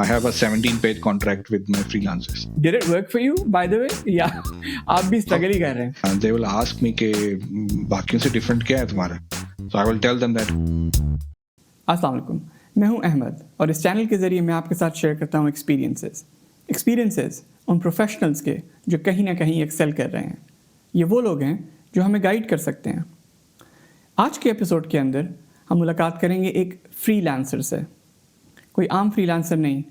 I have a 17-page contract with my freelancers. Did it work for you, by the way? Yeah, आप भी struggle ही कर रहे हैं. And they will ask me कि बाकियों से different क्या है तुम्हारा? So I will tell them that. अस्सलाम वालेकुम, मैं हूं अहमद और इस चैनल के ज़रिए मैं आपके साथ शेयर करता हूं एक्सपीरियंसेस उन प्रोफेशनल्स के जो कहीं ना कहीं एक्सेल कर रहे हैं. ये वो लोग हैं जो हमें गाइड कर सकते हैं. आज के एपिसोड के अंदर हम मुलाकात करेंगे एक फ्रीलांसर से. कोई आम फ्रीलांसर नहीं,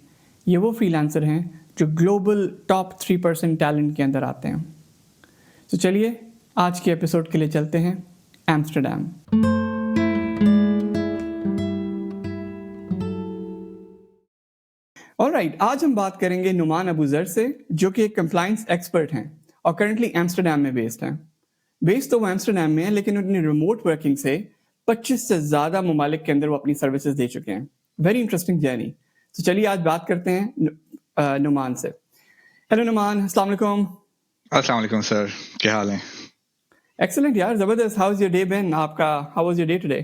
ये वो फ्रीलांसर हैं जो ग्लोबल टॉप 3% टैलेंट के अंदर आते हैं. तो चलिए आज के एपिसोड के लिए चलते हैं एम्स्टर्डम. ऑलराइट, आज हम बात करेंगे नुमान अबू ज़र से, जो कि एक कंप्लायंस एक्सपर्ट हैं और करंटली एम्स्टर्डम में बेस्ड हैं. बेस्ड तो वो एम्स्टर्डम में है, लेकिन उन्हें रिमोट वर्किंग से 25 से ज़्यादा ममालिक के अंदर वो अपनी सर्विसेज दे चुके हैं. Very interesting journey. तो चलिए आज बात करते हैं नुमान से. हेलो नुमान, अस्सलाम वालेकुम. अस्सलाम वालेकुम सर, क्या हाल है? एक्सीलेंट यार, ज़बरदस्त. How is your day been? आपका how was your day today?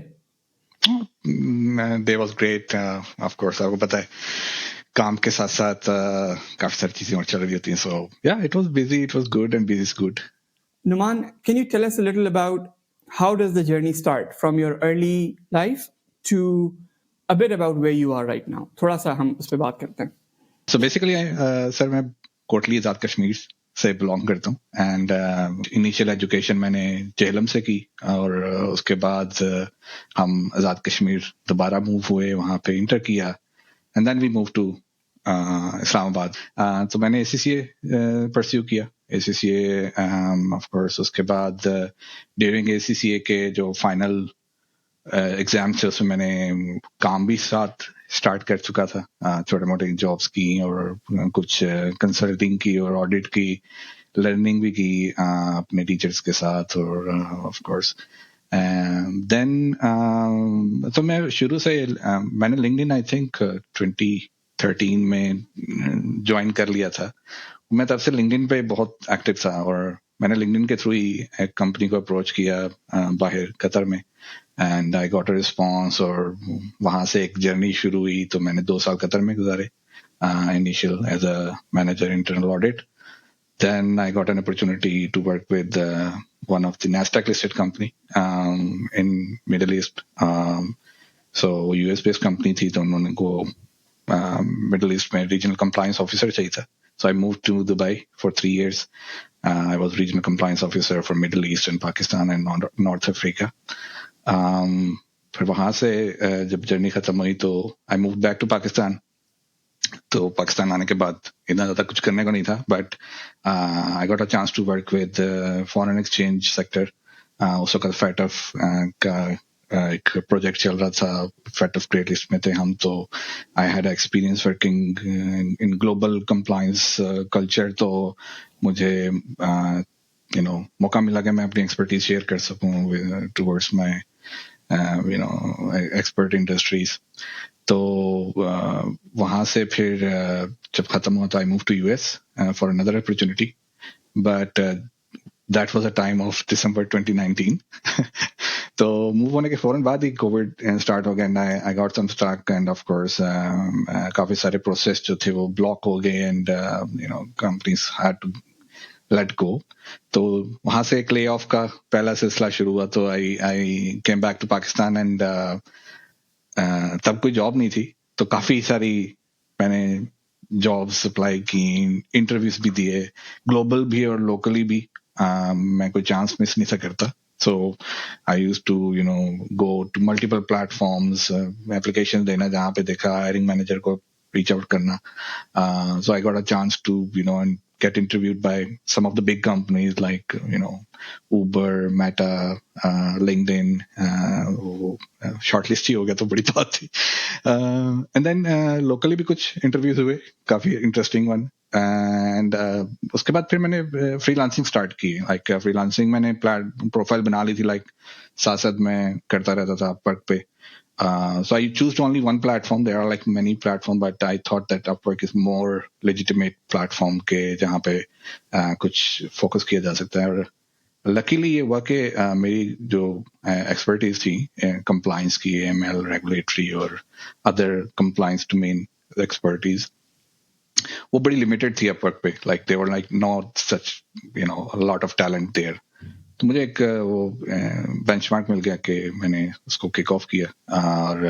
Day was great. Of course आपको पता है काम के साथ साथ काफी सारी चीजें और चल रही होती हैं. सो या it was busy, it was good and busy is good. Numan, can you tell us a little about how does the journey start from your early life to a bit about where you are right now? थोड़ा सा हम उस पर बात करते हैं. So basically sir मैं कोटली आज़ाद कश्मीर से बिलोंग करता हूँ एंड इनिशियल एजुकेशन मैंने जेहलम से की और उसके बाद हम आज़ाद कश्मीर दोबारा मूव हुए, वहाँ पे इंटर किया and then we move to Islamabad. तो मैंने ACCA परस्यू किया. ACCA ऑफ कोर्स उसके बाद ड्यूरिंग ACCA के जो फाइनल एग्जाम्स थे उसमें मैंने काम भी साथ स्टार्ट कर चुका था. छोटे मोटे जॉब्स की और कुछ कंसल्टिंग की और ऑडिट की, लर्निंग भी की अपने टीचर्स के साथ और ऑफ कोर्स देन तो मैं शुरू से मैंने लिंक्डइन आई थिंक 2013 में ज्वाइन कर लिया था. मैं तब से लिंक्डइन पे बहुत एक्टिव था और मैंने लिंक्डइन के थ्रू ही एक कंपनी को अप्रोच किया बाहर कतर में and I got a response और वहां से एक जर्नी शुरू हुई. तो मैंने 2 साल कतर में गुजारे initial as a manager internal audit. Then I got an opportunity to work with one of the NASDAQ listed company in Middle East. So US based company थी तो उन्होंने को Middle East में regional compliance officer चाहिए था. So I moved to Dubai for 3 years. I was regional compliance officer for Middle East and Pakistan and North Africa. फिर वहां से जब जर्नी खत्म हुई तो I moved back to Pakistan. तो पाकिस्तान आने के बाद इतना ज्यादा कुछ करने को नहीं था, but I got a chance to work with foreign exchange sector. उस वक्त फैटफ का एक प्रोजेक्ट चल रहा था. फैटफ ग्रेट लिस्ट में थे हम. तो I had experience working in global compliance culture. तो मुझे मौका मिला कि मैं अपनी एक्सपर्टीज शेयर कर सकूं टुवर्ड्स माय एक्सपर्ट इंडस्ट्रीज. तो वहां से फिर जब खत्म हुआ तो I move to US for another opportunity, but that was a time of December 2019. तो मूव होने के फौरन बाद ही कोविड स्टार्ट हो गया and I got some stuck and of course काफी सारे प्रोसेस जो थे वो ब्लॉक हो गए and companies had to let go. तो वहां से एक ले ऑफ का पहला सिलसिला शुरू हुआ. तो I came back to Pakistan and तब कोई जॉब नहीं थी, तो काफी सारी मैंने जॉब्स अप्लाई की, इंटरव्यूज भी दिए, ग्लोबल भी और लोकली भी. मैं कोई चांस मिस नहीं सा करता. So I used to go to multiple platforms, application देना, जहाँ पे देखा हायरिंग मैनेजर को reach out करना. So I got a chance to and get interviewed by some of the big companies like Uber, Meta, LinkedIn. Shortlist ही हो गया तो बड़ी बात थी. And then locally भी कुछ interviews हुए, काफी interesting one. And उसके बाद फिर मैंने freelancing start की. Like freelancing मैंने प्रोफाइल बना ली थी, like साथ साथ मैं करता रहता था Upwork पे. So I choose only one platform. There are like many platforms, but I thought that Upwork is more legitimate platform के जहाँ पे कुछ focus किया जा सकता है. और luckily ये हुआ कि मेरी जो expertise थी compliance की, AML, regulatory और other compliance domain expertise वो बड़ी लिमिटेड थी अपवर्क पे like they were like not such lot of talent there तो मुझे एक वो बेंचमार्क मिल गया कि मैंने उसको किक ऑफ किया और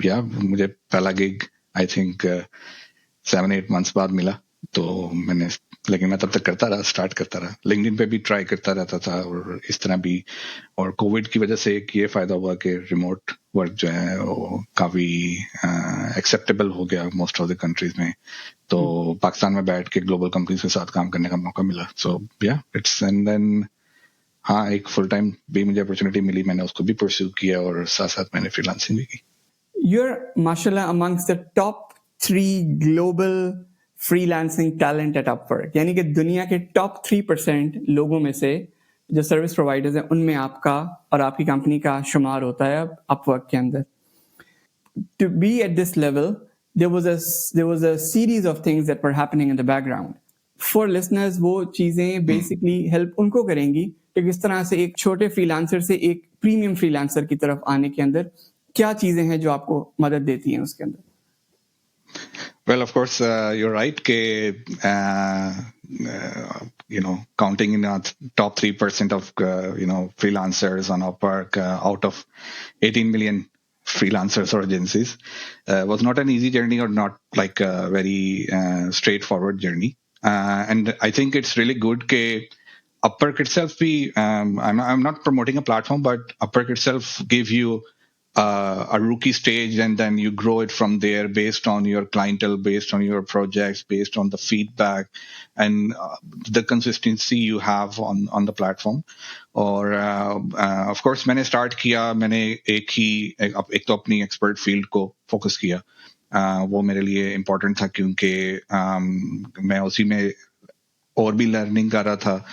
या मुझे पहला गिग आई थिंक 7-8 मंथ्स बाद मिला तो मैंने लेकिन मैं तब तक स्टार्ट करता रहा लिंक्डइन पे भी ट्राई करता रहता था और इस तरह भी और कोविड की वजह से एक ये फायदा हुआ कि रिमोट वर्क जो है वो काफी एक्सेप्टेबल हो गया मोस्ट ऑफ द कंट्रीज में तो पाकिस्तान में बैठ के ग्लोबल कंपनीज के साथ काम करने का मौका मिला सो या इट्स एंड देन हाँ एक फुल टाइम भी मुझे अपॉर्चुनिटी मिली मैंने उसको भी परस्यू किया और साथ साथ मैंने फ्रीलांसिंग भी की You're, mashallah, amongst the top 3 global freelancing talent at Upwork. यानी कि दुनिया के top 3% लोगों में से जो सर्विस प्रोवाइडर्स हैं उनमें आपका और आपकी कंपनी का शुमार होता है Upwork के अंदर. To be at this level, there was a series of things that were happening in the background. For listeners, वो चीजें basically help उनको करेंगी कि किस तरह से एक छोटे फ्रीलांसर से एक प्रीमियम फ्रीलांसर की तरफ आने के अंदर क्या चीजें हैं जो आपको मदद देती हैं उसके अंदर. Well, of course, you're right. Counting in top 3% of freelancers on Upwork out of 18 million freelancers or agencies was not an easy journey or not like a very straightforward journey. And I think it's really good that Upwork itself I'm not promoting a platform, but Upwork itself give you a rookie stage and then you grow it from there based on your clientele, based on your projects, based on the feedback and the consistency you have on the platform. और of course मैंने start किया मैंने एक तो अपनी expert field को focus किया वो मेरे लिए important था क्योंकि मैं उसी में और भी learning कर रहा था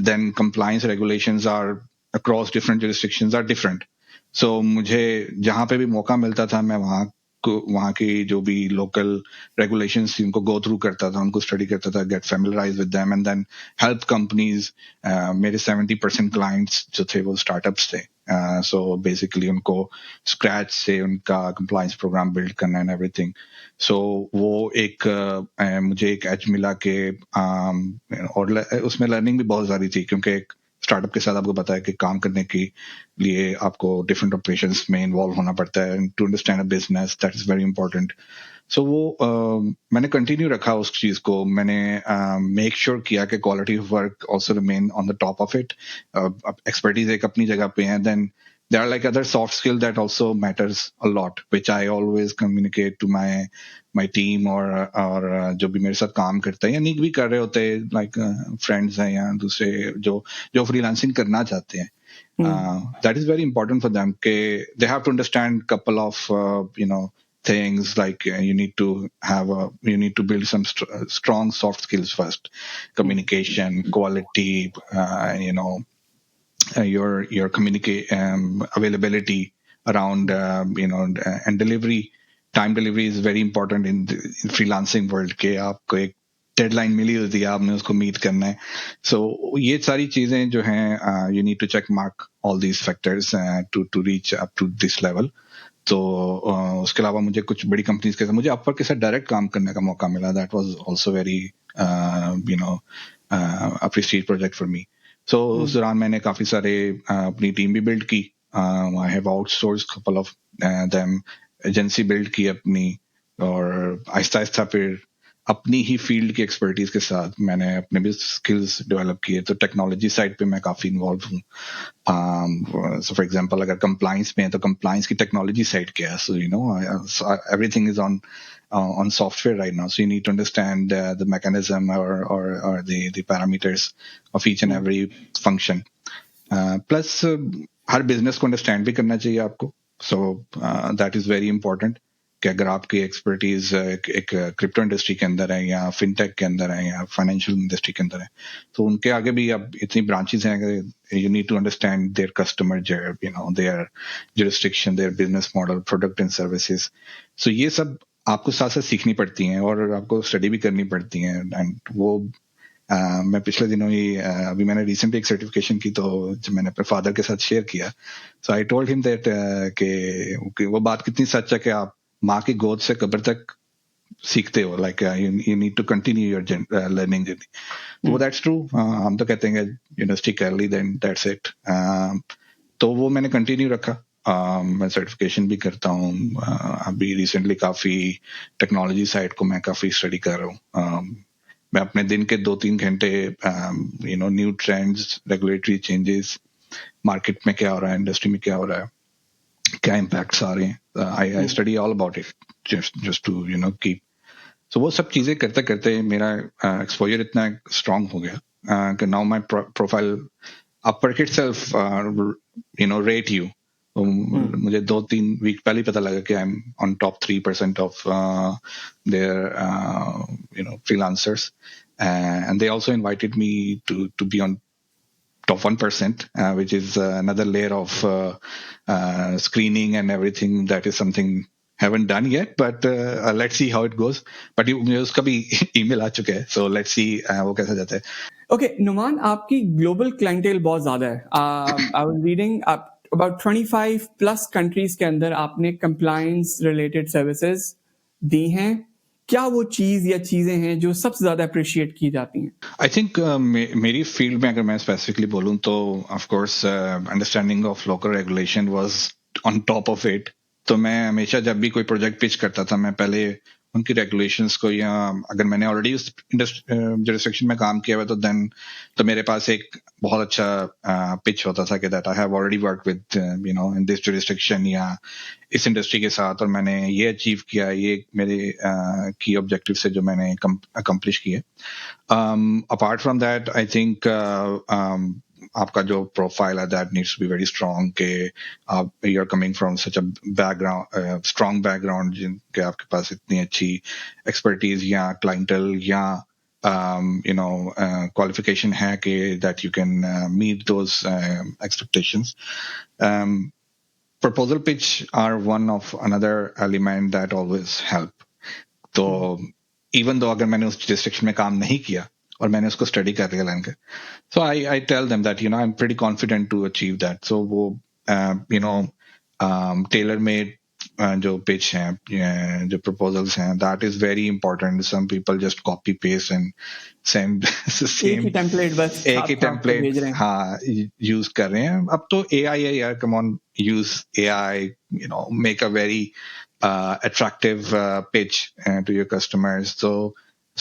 then compliance regulations are across different jurisdictions are different. So मुझे जहां पे भी मौका मिलता था मैं वहाँ की जो भी लोकल रेगुलेशंस थी उनको गो थ्रू करता था उनको स्टडी करता था get familiarize with them and then help companies मेरे 70% क्लाइंट्स जो थे वो स्टार्टअप्स थे सो बेसिकली उनको स्क्रैच से उनका कंप्लायंस प्रोग्राम बिल्ड करना एंड एवरीथिंग सो वो एक मुझे एक एज मिला के और उसमें लर्निंग भी बहुत सारी थी क्योंकि एक स्टार्टअप के साथ आपको पता है कि काम करने के लिए आपको डिफरेंट ऑपरेशंस में इन्वॉल्व होना पड़ता है to understand a business that is very important so वो मैंने कंटिन्यू रखा उस चीज को मैंने मेक श्योर किया कि quality of work also remain on the top of it expertise एक अपनी जगह पे है then there are like other soft skill that also matters a lot which I always communicate to my team और जो भी मेरे साथ काम करते हैं या नहीं भी कर रहे होते हैं like friends हैं या दूसरे जो freelancing करना चाहते हैं that is very important for them कि they have to understand couple of things like you need to build some strong soft skills first communication quality your availability around and time delivery is very important in freelancing world के आपको एक deadline मिली होती है आपने उसको meet करना है सो ये सारी चीजें जो हैं you need to check mark all these factors to reach up to this level तो उसके अलावा मुझे कुछ बड़ी कंपनीज के साथ मुझे अपवर्क के साथ डायरेक्ट काम करने का मौका मिला that was also very appreciate project for me so उस दौरान मैंने काफी सारे अपनी टीम भी बिल्ड की I have outsource couple of them agency build की अपनी और आहिस्ता आहिस्ता फिर अपनी ही फील्ड की एक्सपर्टीज के साथ मैंने अपने भी स्किल्स डेवलप किए तो टेक्नोलॉजी साइड पे मैं काफी इन्वॉल्व हूँ सो फॉर एग्जांपल अगर कंप्लायंस में है तो कंप्लायंस की टेक्नोलॉजी साइड क्या है so everything is on software right now so you need to understand the mechanism or the parameters of each and every function plus her business को understand भी करना चाहिए आपको so that is very important कि अगर आपकी expertise एक crypto industry के अंदर है या फिनटेक के अंदर है या फाइनेंशियल इंडस्ट्री के अंदर है तो उनके आगे भी अब इतनी ब्रांचेस हैं you need to understand their customer their jurisdiction their business model product and services so ये सब आपको साथ साथ सीखनी पड़ती हैं और आपको स्टडी भी करनी पड़ती हैं एंड वो मैं पिछले दिनों ही अभी मैंने रिसेंटली एक सर्टिफिकेशन की तो जब मैंने अपने फादर के साथ शेयर किया सो आई टोल्ड हिम दैट कि वो बात कितनी सच है कि आप माँ की गोद से कब्र तक सीखते हो, like you need to continue your learning journey. तो दैट्स ट्रू. हम तो कहते हैं यूनिवर्सिटी कर ली देन दैट्स इट. तो वो मैंने कंटिन्यू रखा. मैं सर्टिफिकेशन भी करता हूँ. अभी रिसेंटली काफी टेक्नोलॉजी साइड को मैं काफी स्टडी कर रहा हूँ. मैं अपने दिन के 2-3 घंटे new trends, regulatory changes, market में क्या हो रहा है, इंडस्ट्री में क्या हो रहा है, क्या इम्पैक्ट्स आ रहे हैं, I study all about it just to keep. तो वो सब चीजें करते करते मेरा एक्सपोजर इतना स्ट्रांग हो गया कि now my profile Upwork itself rate you. मुझे 2-3 वीक पहले ही पता लगा कि I am on top 3% of their freelancers, and they also invited me to be on top 1%, which is another layer of screening and everything. That is something haven't done yet, but let's see how it goes. But मुझे उसका भी email आ चुका है, so let's see वो कैसा जाता है. Okay Numan, आपकी ग्लोबल क्लाइंटेल बहुत ज़्यादा है. I was reading about 25 plus countries के अंदर आपने कंप्लायंस रिलेटेड सर्विसेज दी हैं. क्या वो चीज़ या चीज़ें हैं जो सबसे ज़्यादा अप्रिशिएट की जाती हैं? आई थिंक मेरी फील्ड में अगर मैं स्पेसिफिकली बोलूँ तो of course understanding of local regulation was on top of it. तो मैं हमेशा जब भी कोई प्रोजेक्ट पिच करता था, मैं पहले उनकी रेगुलेशंस को, या अगर मैंने ऑलरेडी उस जुरिस्डिक्शन में काम किया हुआ तो मेरे पास एक बहुत अच्छा पिच होता था कि that I have already work with in this jurisdiction या इस इंडस्ट्री के साथ, और मैंने ये अचीव किया, ये मेरे की ऑब्जेक्टिव से जो मैंने अकम्प्लिश किए. Apart from that, I think आपका जो प्रोफाइल है that needs to be very strong, कि आप you're coming from such a background, strong background, कि आपके पास इतनी अच्छी expertise या clientele या qualification है कि that you can meet those expectations. Proposal pitch are one of another element that always help. तो इवन दो अगर मैंने उस जुरिस्डिक्शन में काम नहीं किया और मैंने उसको स्टडी कर लिया लैंग, so I tell them that I am pretty confident to achieve that. So वो टेलर मेड जो पिच हैं, जो प्रपोजल्स हैं, that is very important. Some people just copy paste and send एक ही टेम्पलेट, बस एक ही टेम्पलेट हाँ यूज कर रहे हैं. अब तो AI है यार, come on, use AI, make a very attractive pitch to your customers, so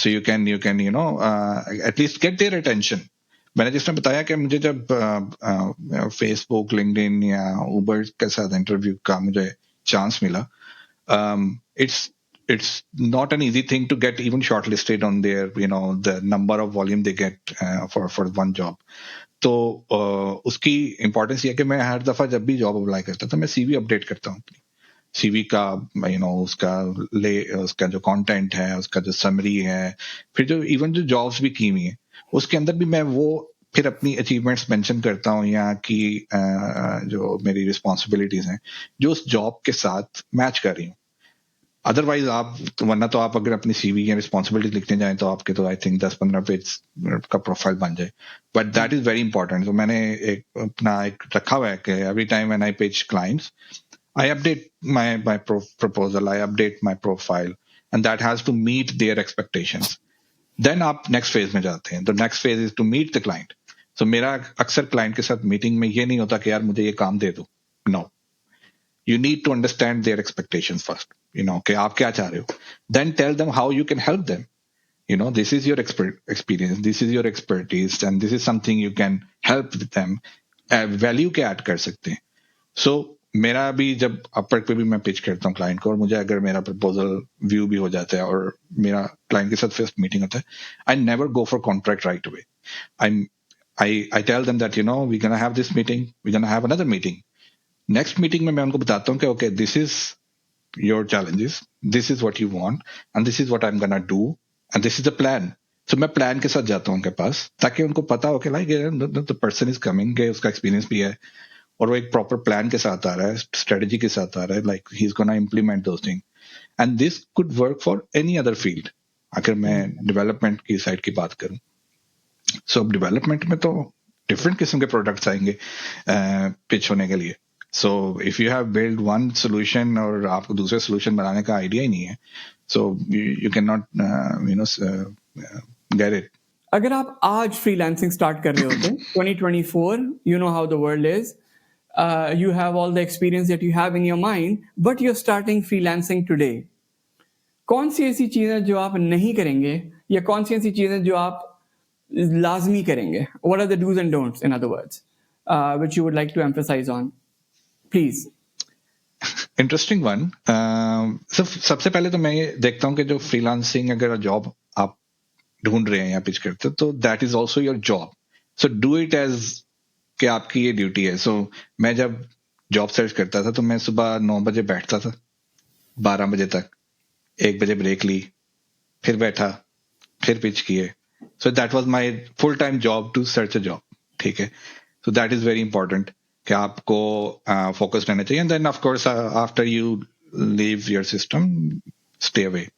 you can at least get their attention. मैंने जिस तरह बताया कि मुझे जब फेसबुक, लिंक्डइन या उबर के साथ इंटरव्यू का मुझे चांस मिला, it's not an easy thing to get even shortlisted on their the number of volume they get for one job. तो उसकी इम्पोर्टेंस ये कि मैं हर दफा जब भी जॉब अप्लाई करता था, मैं CV अपडेट करता हूँ अपनी. CV का उसका जो कंटेंट है, उसका जो समरी है, फिर जो इवन जो जॉब्स भी की हुई है उसके अंदर भी मैं वो फिर अपनी अचीवमेंट्स मेंशन करता हूँ, या कि जो मेरी रिस्पॉन्सिबिलिटीज हैं जो उस जॉब के साथ मैच कर रही हूँ. अदरवाइज वरना तो आप अगर अपनी CV या रिस्पॉन्सिबिलिटीज लिखने जाएं तो आपके तो आई थिंक 10-15 पेज का प्रोफाइल बन जाए. But that is very important. तो मैंने अपना एक रखा हुआ है कि every time when I pitch clients, I update my proposal, I update my profile, and that has to meet their expectations. Then आप next phase में जाते हैं. The next phase is to meet the client. So मेरा अक्सर client के साथ meeting में ये नहीं होता कि यार मुझे ये काम दे दो. No. You need to understand their expectations first. कि आप क्या चाह रहे हो. Then tell them how you can help them. This is your experience, this is your expertise, and this is something you can help with them. Value क्या add कर सकते हैं. So मेरा भी जब अपवर्क पे भी मैं पिच करता हूँ क्लाइंट को, और मुझे अगर मेरा प्रपोजल व्यू भी हो जाता है और मेरा क्लाइंट के साथ फर्स्ट मीटिंग होता है, I never go for contract right away. I tell them that we gonna have this meeting, we gonna have another meeting. Next meeting में मैं उनको बताता हूँ कि okay, this is your challenges, this is what you want, and this is what I am gonna do, and this is the plan. तो मैं plan के साथ जाता हूँ उनके पास, ताकि उनको पता हो कि like the person is coming, उसका एक्सपीरियंस भी है और वो एक प्रॉपर प्लान के साथ आ रहा है, स्ट्रेटजी के साथ आ रहा है, like he is gonna implement those thing. And this could work for any other field. अगर मैं डेवलपमेंट की साइड की बात करूं, सो अब डेवलपमेंट में तो डिफरेंट किस्म के प्रोडक्ट्स आएंगे पिच होने के लिए. So if you have built one solution और आपको दूसरे solution बनाने का idea ही नहीं है, so you cannot get it. अगर आप आज फ्रीलांसिंग स्टार्ट कर रहे होते 2024, you know how the world is, you have all the experience that you have in your mind, but you're starting freelancing today. कौन सी ऐसी चीजें जो आप नहीं करेंगे, या कौन सी ऐसी चीजें जो आप लाजमी करेंगे? What are the do's and don'ts, in other words, which you would like to emphasize on? Please. Interesting one. सबसे पहले तो मैं ये देखता हूँ कि जो फ्रीलांसिंग अगर जॉब आप ढूंढ रहे हैं या पिच करते हैं तो that is also your job. So do it as कि आपकी ये ड्यूटी है. सो मैं जब जॉब सर्च करता था तो मैं सुबह 9 बजे बैठता था, 12 बजे तक, 1 बजे ब्रेक ली, फिर बैठा, फिर पिच किए. So that was my full time job to search a job. ठीक है. So that is very important कि आपको फोकस रहना चाहिए. And then of course after you leave your system, stay away.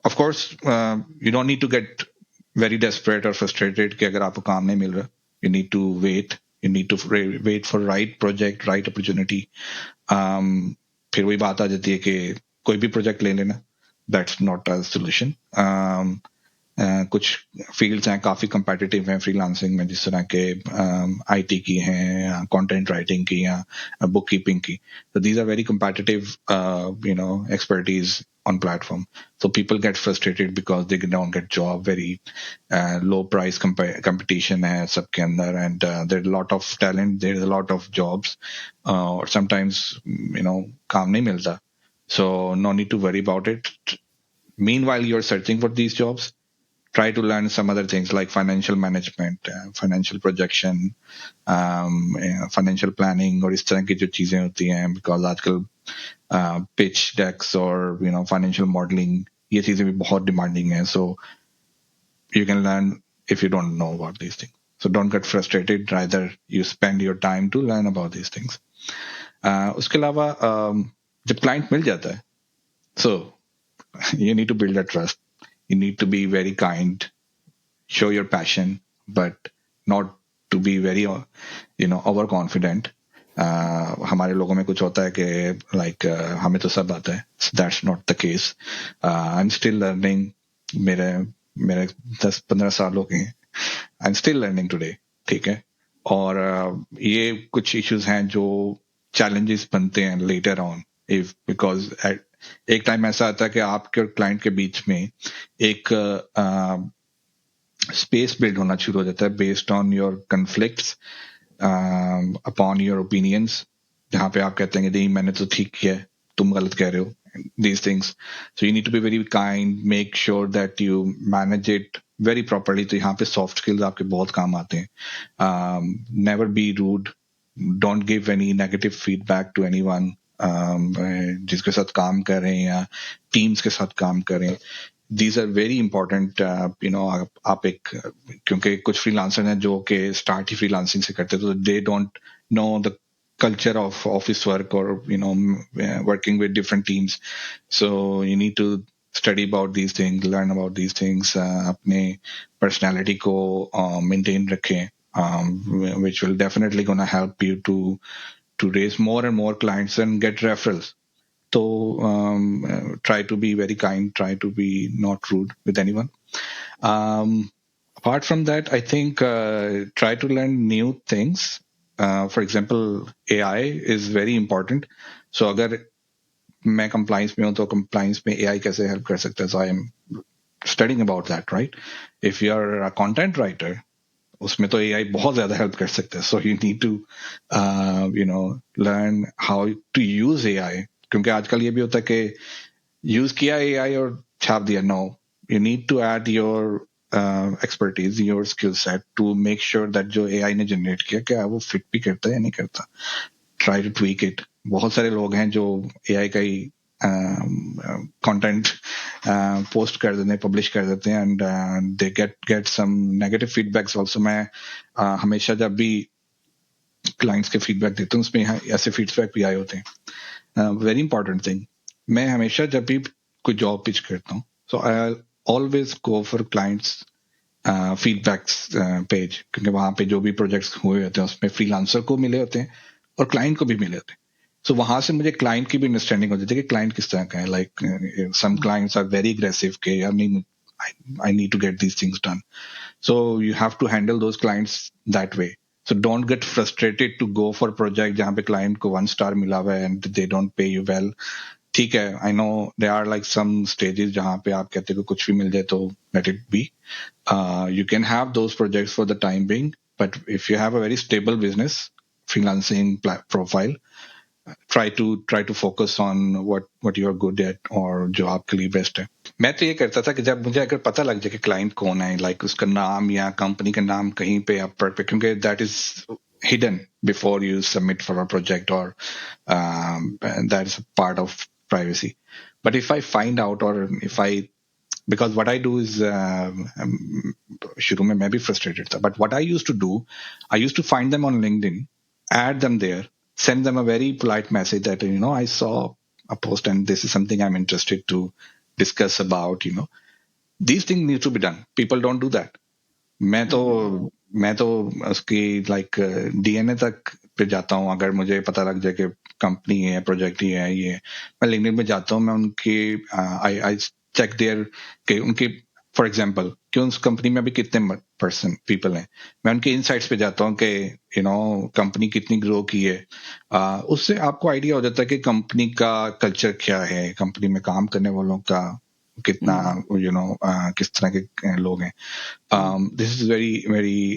Of course you don't need to get very desperate और frustrated कि अगर आपको काम नहीं मिल रहा. You need to wait. You need to wait for right project, right opportunity. फिर वही बात आ जाती है कि कोई भी प्रोजेक्ट ले लेना, that's not a solution. कुछ फील्ड्स हैं काफी competitive हैं फ्रीलांसिंग में, जिस तरह के आईटी की हैं, कंटेंट राइटिंग की या बुक कीपिंग की. So these are very competitive, expertise on platform. So people get frustrated because they don't get job. Very low price competition है सबके अंदर, and there's a lot of talent, there's a lot of jobs, or sometimes काम नहीं मिलता. So no need to worry about it. Meanwhile, you're searching for these jobs, try to learn some other things like financial management, financial projection, financial planning और इस तरह की जो चीजें होती हैं, because आजकल pitch decks और financial modeling ये चीजें भी बहुत demanding हैं. So you can learn if you don't know about these things. So don't get frustrated, rather you spend your time to learn about these things. उसके अलावा जब client मिल जाता है, so you need to build a trust. You need to be very kind, show your passion, but not to be very, overconfident. हमारे लोगों में कुछ होता है कि like हमें तो सब आता है. That's not the case. I'm still learning. मेरे 10-15 साल हो गए हैं. I'm still learning today. ठीक है. और ये कुछ issues हैं जो challenges बनते हैं later on, because एक टाइम ऐसा आता है कि आपके और क्लाइंट के बीच में एक स्पेस बिल्ड होना शुरू हो जाता है based on your conflicts, upon your opinions, जहां पे आप कहते हैं कि नहीं मैंने तो ठीक किया है, तुम गलत कह रहे हो, these things. So you need to be very kind, make sure that you manage it very properly. तो यहाँ पे soft skills आपके बहुत काम आते हैं. Never be rude, don't give any negative feedback to anyone. जिसके साथ काम कर रहे हैं या टीम्स के साथ काम करें. These are very important. आप एक, क्योंकि कुछ फ्रीलांसर हैं जो कि स्टार्ट ही फ्रीलांसिंग से करते हैं, तो they don't know the culture of office work or working with different teams. So you need to study about these things, learn about these things. अपने personality को maintain रखें, which will definitely gonna help you to raise more and more clients and get referrals. So try to be very kind, try to be not rude with anyone. Apart from that, I think try to learn new things. For example, AI is very important. So अगर मैं compliance में हूँ तो compliance में AI कैसे help कर सकता है? So I am studying about that, right? If you are a content writer, उसमें तो AI बहुत ज्यादा हेल्प कर सकता है. So you need to learn how to use AI. क्योंकि आजकल ये भी होता है कि यूज किया AI और छाप दिया. No, you need to add your expertise, your skill set to make sure that जो AI ने जनरेट किया क्या वो फिट भी करता है या नहीं करता. Try to tweak it. बहुत सारे लोग हैं जो AI का ही कंटेंट पोस्ट कर देते हैं, पब्लिश कर देते हैं, and they get some negative feedbacks also. मैं हमेशा जब भी क्लाइंट्स के फीडबैक देता हूँ उसमें ऐसे फीडबैक भी आए होते हैं. वेरी इंपॉर्टेंट थिंग, मैं हमेशा जब भी कोई जॉब पिच करता हूँ, so I always go for clients feedbacks page, क्योंकि वहां पे जो भी प्रोजेक्ट्स हुए होते हैं उसमें फ्रीलांसर को मिले होते हैं और क्लाइंट को भी मिले होते हैं. सो वहां से मुझे क्लाइंट की भी अंडरस्टैंडिंग होती थी कि क्लाइंट किस तरह का है. Like some clients are very aggressive के यार नहीं, I need to get these things done. So you have to handle those clients that way. So don't get frustrated to go for project जहाँ पे client को 1 star मिला हुआ है and they don't pay you well. ठीक है, I know there are like some stages जहाँ पे आप कहते हो कि कुछ भी मिल जाए तो let it be. You can have those projects for the time being, but if you have a very stable business, freelancing profile, try to focus on what you are good at और जो आपके लिए best है. मैं तो ये करता था कि जब मुझे अगर पता लग जाए कि क्लाइंट कौन है, लाइक उसका नाम या कंपनी का नाम कहीं पे अपवर्क पे, क्योंकि that is hidden before you submit for a project, or that's part of privacy. But if I find out, or if I, because what I do is शुरू में मैं भी frustrated था, but what I used to do, I used to find them on LinkedIn, add them there, send them a very polite message that, I saw a post and this is something I'm interested to discuss about. These things need to be done. People don't do that. मैं तो उसकी like DNA तक पे जाता हूँ. अगर मुझे पता लग जाए कि कंपनी है, प्रोजेक्ट ही है, ये मैं लिंक्डइन पे जाता हूँ, मैं उनकी आई चेक देयर के उनकी, फॉर एग्जांपल कि उस कंपनी में अभी कितने पीपल हैं, मैं उनके इनसाइट्स पे जाता हूँ कि कंपनी कितनी ग्रो की है. उससे आपको आइडिया हो जाता है कि कंपनी का कल्चर क्या है, कंपनी में काम करने वालों का कितना किस तरह के लोग हैं. This is very very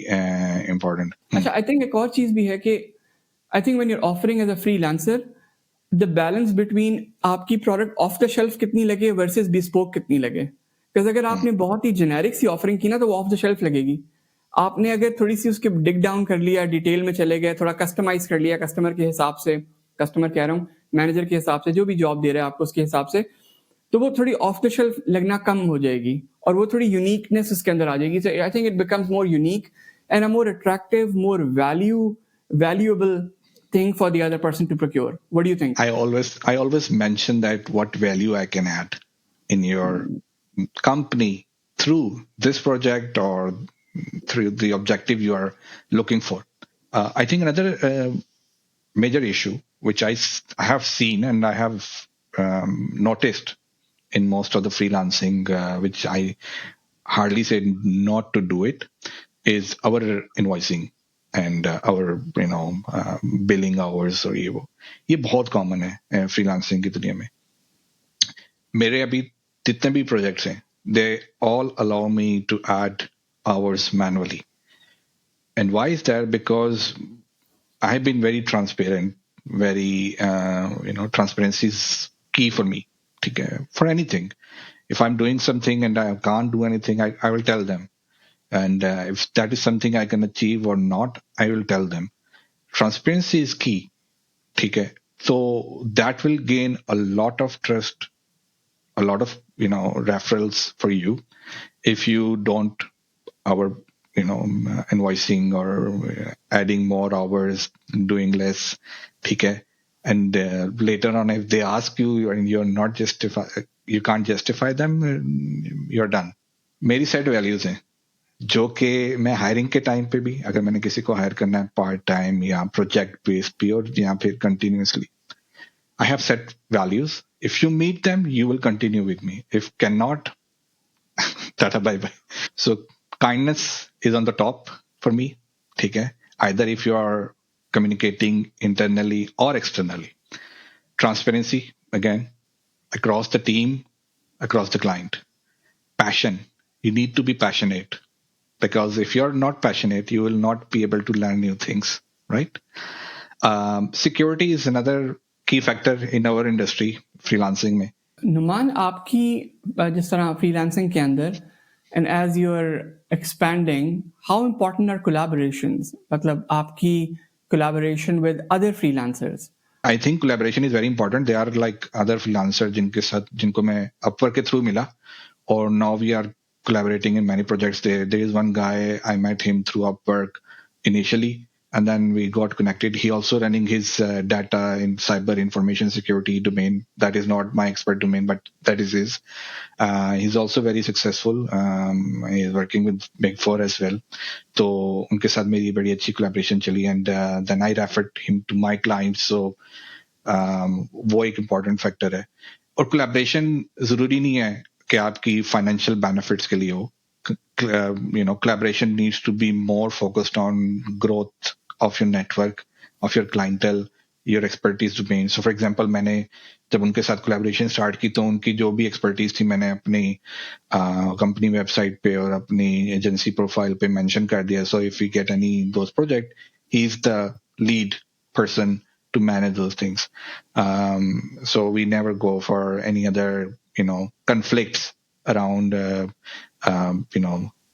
important. अच्छा, आई थिंक एक और चीज भी है कि I think when you are offering as a freelancer, the balance between आपकी प्रोडक्ट ऑफ द शेल्फ कितनी लगे वर्सेस बिस्पोक कितनी लगे. बिकॉज अगर आपने बहुत ही जेनेरिक सी ऑफरिंग की ना तो वो ऑफ द शेल्फ लगेगी. आपने अगर थोड़ी सी उसके डिग डाउन कर लिया, डिटेल में चले गए, थोड़ा कस्टमाइज कर लिया कस्टमर के हिसाब से, कस्टमर कह रहा हूँ मैनेजर के हिसाब से, जो भी जॉब दे रहा है आपको उसके हिसाब से, तो वो थोड़ी ऑफ द शेल्फ लगना कम हो जाएगी और वो थोड़ी यूनिकनेस उसके अंदर आ जाएगी. So I think it becomes more unique and a more attractive, more valuable thing for the other person to procure. What do you think? I always mention that what value I can add in your company through this project or through the objective you are looking for. I think another major issue which I have seen and I have noticed in most of the freelancing, which I hardly say not to do it, is our invoicing and our billing hours और ये बहुत common है freelancing की दुनिया में. मेरे अभी जितने भी प्रोजेक्ट्स हैं, they all allow me to add hours manually. And why is that? Because I have been very transparent, very transparency is key for me. ठीक है, for anything. If I'm doing something and I can't do anything, I will tell them. And if that is something I can achieve or not, I will tell them. Transparency is key. ठीक है, so that will gain a lot of trust, a lot of referrals for you. If you don't our invoicing or adding more hours, doing less, ठीक है, and later on if they ask you and you're not you can't justify them, you're done. मेरी set values हैं जो कि मैं hiring के time पे भी, अगर मैंने किसी को हायर करना है पार्ट टाइम या प्रोजेक्ट बेस्ड पे और या फिर continuously, I have set values. If you meet them you will continue with me, if can not tata bye bye. So kindness is on the top for me. ठीक है, either if you are communicating internally और externally. Transparency again across the team, across the client. Passion. You need to be passionate, because if you're not passionate, you will not be able to learn new things, right? Security is another key factor in our industry, freelancing में. नुमान, आपकी जिस तरह freelancing के अंदर and as you're expanding, how important are collaborations? मतलब आपकी collaboration with other freelancers. I think collaboration is very important. There are like other freelancers जिनको मैं Upwork के through मिला, or now we are collaborating in many projects. There is one guy, I met him through Upwork initially, and then we got connected. He also running his data in cyber information security domain. That is not my expert domain, but that is his. He's also very successful. He is working with Big Four as well. तो उनके साथ मेरी बड़ी अच्छी collaboration चली, and then I referred him to my clients. So वो एक important factor है. और collaboration जरूरी नहीं है कि आपकी financial benefits के लिए हो. Collaboration needs to be more focused on growth of your network, of your clientele, your expertise domain. So for example, मैंने जब उनके साथ collaboration start की तो उनकी जो भी expertise थी मैंने अपनी company website पे और अपनी agency profile पे mention कर दिया. So if we get any those project, he's the lead person to manage those things. So we never go for any other conflicts around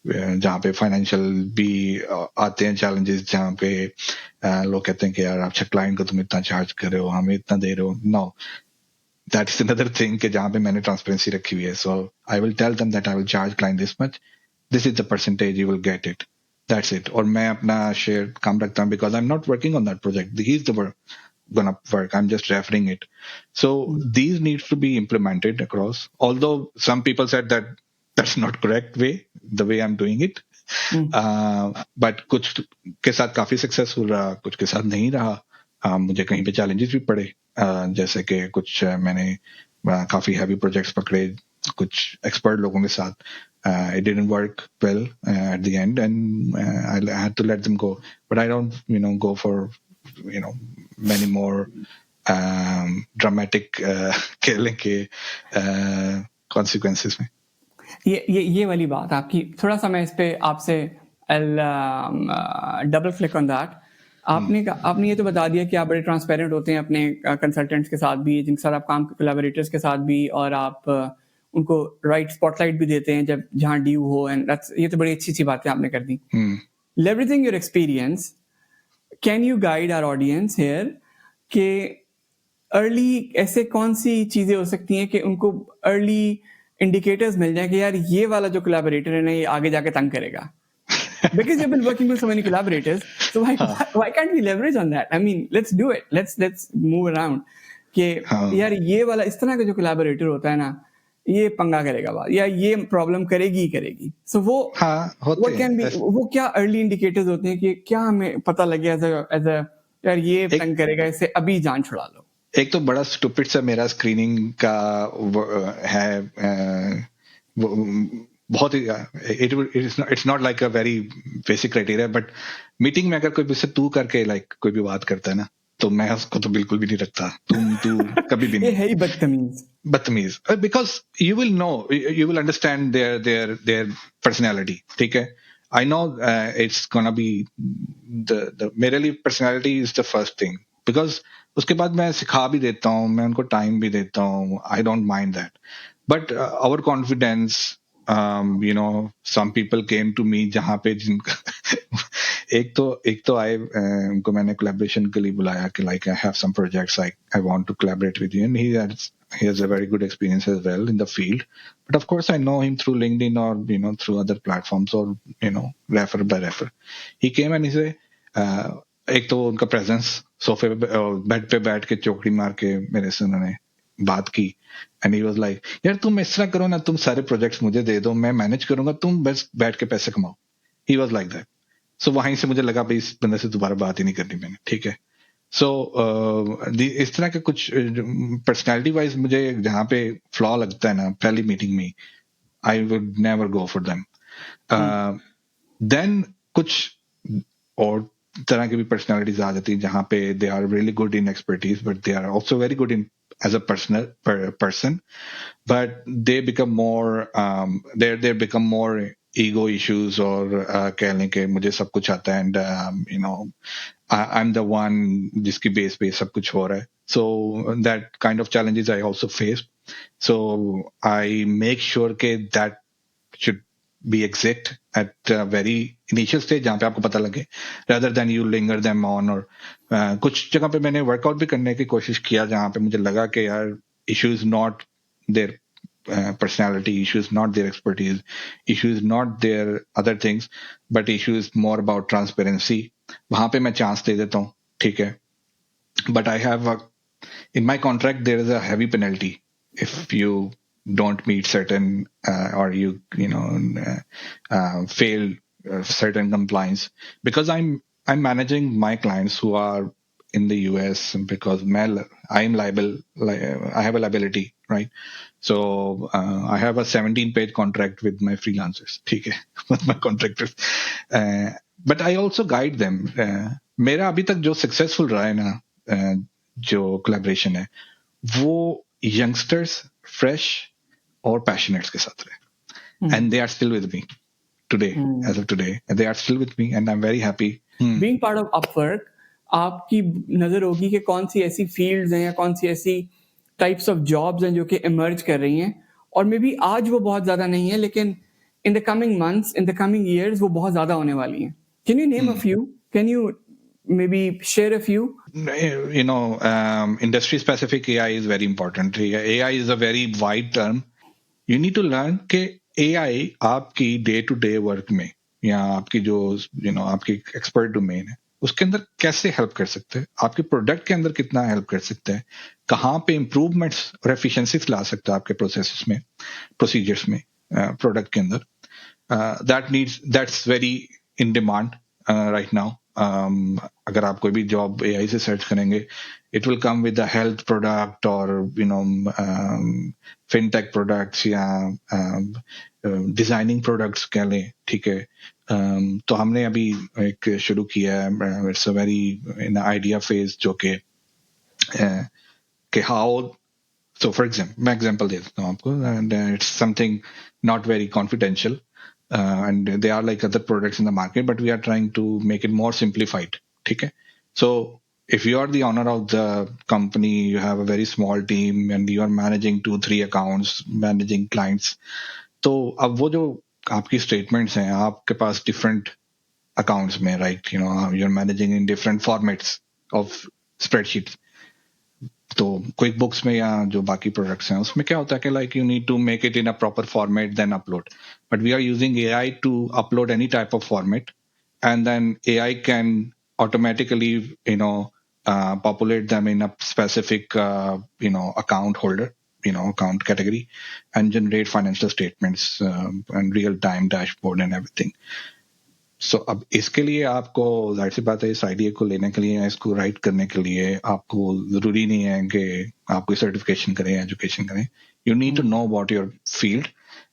जहाँ पे फाइनेंशियल भी आते हैं challenges, जहाँ पे लोग कहते हैं कि यार अच्छा क्लाइंट को तुम इतना चार्ज कर रहे हो, हमें इतना दे रहे हो. नो, दैट्स अनदर थिंग कि जहाँ पे मैंने ट्रांसपेरेंसी रखी हुई है. So I will tell them that I will charge client this much, this is the percentage you will get it, that's it. और मैं अपना शेयर कम रखता हूँ because I am not working on that project, he is the gonna work. I'm just referring it. So these needs to be implemented across. Although some people said that that's not correct way, the way I'm doing it. But कुछ के साथ काफी successful रहा, कुछ के साथ नहीं रहा. मुझे कहीं पे चैलेंजेस भी पड़े, जैसे कि कुछ मैंने काफी हैवी प्रोजेक्ट्स पकड़े कुछ एक्सपर्ट लोगों के साथ. It didn't work well at the end, and I had to let them go. But I don't go for many more dramatic killing के consequences में. ये वाली बात आपकी, थोड़ा सा मैं इस पे आपसे डबल क्लिक ऑन दैट. आपने ये तो बता दिया कि आप बड़े ट्रांसपेरेंट होते हैं अपने कंसल्टेंट्स के साथ भी, जिनके साथ आप काम, कोलैबोरेटर्स के साथ भी, और आप उनको राइट स्पॉटलाइट भी देते हैं जब जहाँ ड्यू हो. एंड ये तो बड़ी अच्छी सी बातें आपने कर दी. Leveraging your experience, can you guide our audience here कि अर्ली ऐसे कौन सी चीजें हो सकती हैं कि उनको अर्ली इंडिकेटर्स मिल जाए कि यार ये वाला जो कोलैबोरेटर है ना ये आगे जाके तंग करेगा. Because you've been working with so many collaborators, so why can't we leverage on that? I mean, let's do it. Let's move around. कि यार ये वाला इस तरह का जो कोलैबोरेटर होता है ना ये पंगा करेगा बात, या ये प्रॉब्लम करेगी. So वो what can be, वो क्या अर्ली इंडिकेटर्स होते हैं कि क्या हमें पता लगे एज अ यार ये तंग करेगा, इससे अभी जान छुड़ा लो. एक तो बड़ा स्टूपिड सा मेरा स्क्रीनिंग का है, बहुत ही it's not like a very basic criteria, but meeting में अगर कोई मुझसे तू करके कोई भी बात करता है ना तो मैं उसको तो बिल्कुल भी नहीं रखता. तू कभी भी नहीं. ये है ही बदतमीज. Because you will understand their personality. ठीक है, I know it's gonna be मेरे लिए personality is the first thing, because उसके बाद मैं सिखा भी देता हूँ, मैं उनको टाइम भी देता हूँ, I don't mind that. But our confidence, some people came to me जहाँ पे जिनका एक तो आए, उनको मैंने collaboration के लिए बुलाया कि like I have some projects I want to collaborate with you, and he has a very good experience as well in the field. But of course I know him through LinkedIn or through other platforms or refer by refer. He came and he said, एक तो उनका presence, सोफे पे bed पे बैठ के चौकड़ी मार के मेरे से उन्होंने बात की. एंड ही वाज लाइक, यार तुम इस तरह करो ना, तुम सारे प्रोजेक्ट्स मुझे दे दो, मैं मैनेज करूंगा, तुम बस बैठ के पैसे कमाओ. He was like that. So वहीं से मुझे लगा भाई इस बंदे से दोबारा बात ही नहीं करनी मैंने. ठीक है. सो इस तरह के कुछ पर्सनैलिटी वाइज मुझे जहाँ पे फ्लॉ लगता है ना पहली मीटिंग में, I would never go for them. Then कुछ और तरह की भी पर्सनैलिटीज आ जाती है जहाँ पे they are really good in expertise, but they are also very good in as a person, but they become more they become more ego issues, और कह लें कि मुझे सब कुछ आता है, and I'm the one जिसकी बेस पे सब कुछ हो रहा है. So that kind of challenges I also face. So I make sure that should be exit at a very initial stage जहाँ पे आपको पता लगे, rather than you linger them on. और कुछ जगह पे मैंने वर्कआउट भी करने की कोशिश किया जहाँ पे मुझे लगा कि यार issue is not their personality, issue is not their expertise, issue is not their other things, but issue is more about transparency. वहां पे मैं चांस दे देता हूँ, ठीक है. But I have in my contract there is a heavy penalty if you don't meet certain or you know fail certain compliance, because I'm managing my clients who are in the US, because I'm liable, I have a liability, right? So I have a 17-page contract with my freelancers, ठीक है, with my contractors. But I also guide them. मेरा अभी तक जो successful रहा है ना, जो कोलैबोरेशन है, वो यंगस्टर्स, फ्रेश और पैशनेट्स के साथ रहे, and they are still with me today, as of today they are still with me, and I am very happy. Being part of Upwork, आपकी नजर होगी कि कौन सी ऐसी फील्ड्स हैं या कौन सी ऐसी टाइप्स ऑफ जॉब्स हैं जो कि इमर्ज कर रही हैं, और मे बी आज वो बहुत ज्यादा नहीं है, लेकिन in the coming months, in the coming years वो बहुत ज्यादा होने वाली हैं. Can you name a few? Can you maybe share a few? You know, industry specific AI is very important. AI is a very wide term. You need to learn कि AI आपकी day to day work में या आपकी जो आपकी expert domain है उसके अंदर कैसे हेल्प कर सकते हैं, आपके प्रोडक्ट के अंदर कितना हेल्प कर सकते हैं, कहाँ पे इम्प्रूवमेंट्स और एफिशिएंसीज ला सकते हैं आपके प्रोसेसेस में, प्रोसीजर्स में, प्रोडक्ट के अंदर. That's very in demand right now. अगर आप कोई भी जॉब एआई से सर्च करेंगे, it will come with the health product और फिनटेक प्रोडक्ट्स या डिजाइनिंग प्रोडक्ट्स कह लें, ठीक है. तो हमने अभी एक शुरू किया है, it's a very in idea phase, जो कि हाउ, सो फॉर एग्जाम्पल मैं एग्जाम्पल दे देता हूँ आपको, and it's something not very confidential. And they are like other products in the market, but we are trying to make it more simplified. Okay, so if you are the owner of the company, you have a very small team and you are managing 2-3 accounts, managing clients. तो अब वो जो आपकी statements हैं, आपके पास different accounts में, right? You're managing in different formats of spreadsheets. तो quick books में या जो बाकी प्रोडक्ट्स हैं उसमें क्या होता है कि like you need to make it in a proper format then upload, but we are using AI to upload any type of format, and then AI can automatically populate them in a specific account holder, account category, and generate financial statements and real time dashboard and everything. So अब इसके लिए आपको जाहिर सी बात है, इस idea को लेने के लिए, इसको राइट करने के लिए आपको जरूरी नहीं है कि आप कोई सर्टिफिकेशन करें, एजुकेशन करें. You need to know about your field,